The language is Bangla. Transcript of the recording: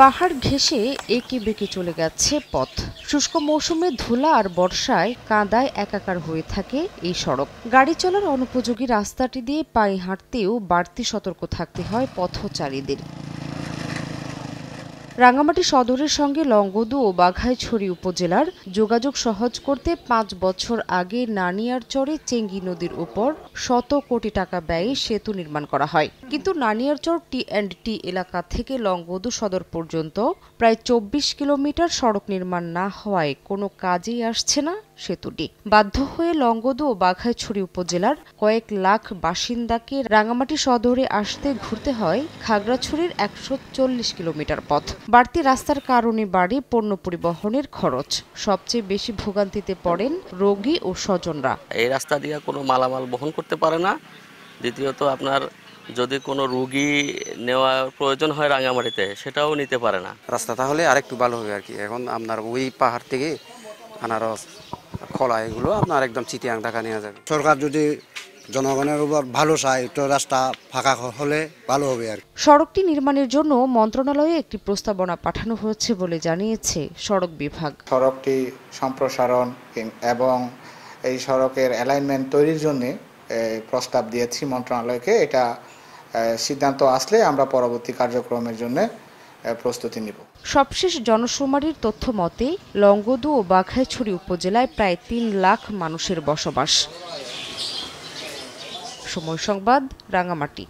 পাহাড় ঘেঁষে এঁকে বেঁকে চলে গেছে পথ। শুষ্ক মৌসুমে ধুলা আর বর্ষায় কাদায় একাকার হয়ে থাকে এই সড়ক। গাড়ি চলার অনুপযোগী রাস্তাটি দিয়ে পায়ে হাঁটতেও বাড়তি সতর্ক থাকতে হয় পথচারীদের। রাঙ্গামাটি সদরের সঙ্গে লংগদু ও বাঘাইছড়ি উপজেলার যোগাযোগ সহজ করতে ৫ বছর আগে নানিয়ারচরে চেঙ্গি নদীর উপর শত কোটি টাকা ব্যয়ে সেতু নির্মাণ করা হয়। কিন্তু নানিয়ারচর টি&টি এলাকা থেকে লংগদু সদর পর্যন্ত প্রায় ২৪ কিলোমিটার সড়ক নির্মাণ না হওয়ায় কোনো কাজেই আসছে না সেতুটি। বাধ্য হয়ে লংগদু ও বাঘাইছড়ি উপজেলার কয়েক লাখ বাসিন্দাকে রাঙ্গামাটি সদরে আসতে ঘুরতে হয় খাগড়াছড়ির ১৪০ কিলোমিটার পথ। বাড়তি রাস্তার কারণে বাড়ে পণ্য পরিবহনের খরচ। সবচেয়ে বেশি ভোগান্তিতে পড়েন রোগী ও স্বজনরা। এই রাস্তা দিয়ে কোনো মালামাল বহন করতে পারে না। দ্বিতীয়ত আপনার যদি কোনো রোগী নেওয়ার প্রয়োজন হয় রাঙ্গামাটিতে, সেটাও নিতে পারে না। রাস্তা তাহলে আরেকটু ভালো হবে আর কি। এখন আপনার ওই পাহাড় থেকে আনারস, খোলা এগুলো আপনার একদম চিটিয়াং ঢাকা নেওয়া যাবে। সরকার যদি জনগণের উপর ভালো চায় তো রাস্তা ফাঁকা হলে ভালো হবে আর। সড়কটি নির্মাণের জন্য মন্ত্রণালয়ে একটি প্রস্তাবনা পাঠানো হয়েছে বলে জানিয়েছে সড়ক বিভাগ। সড়কটি সম্প্রসারণ এবং এই সড়কের অ্যালাইনমেন্ট তৈরির জন্য প্রস্তাব দিয়েছি মন্ত্রণালয়কে। এটা সিদ্ধান্ত আসলে আমরা পরবর্তী কার্যক্রমের জন্য প্রস্তুতি নিব। সবশেষ জনশুমারির তথ্য মতে লংগদু ও বাঘাইছড়ি উপজেলায় প্রায় ৩ লাখ মানুষের বসবাস। সময় সংবাদ, রাঙ্গামাটি।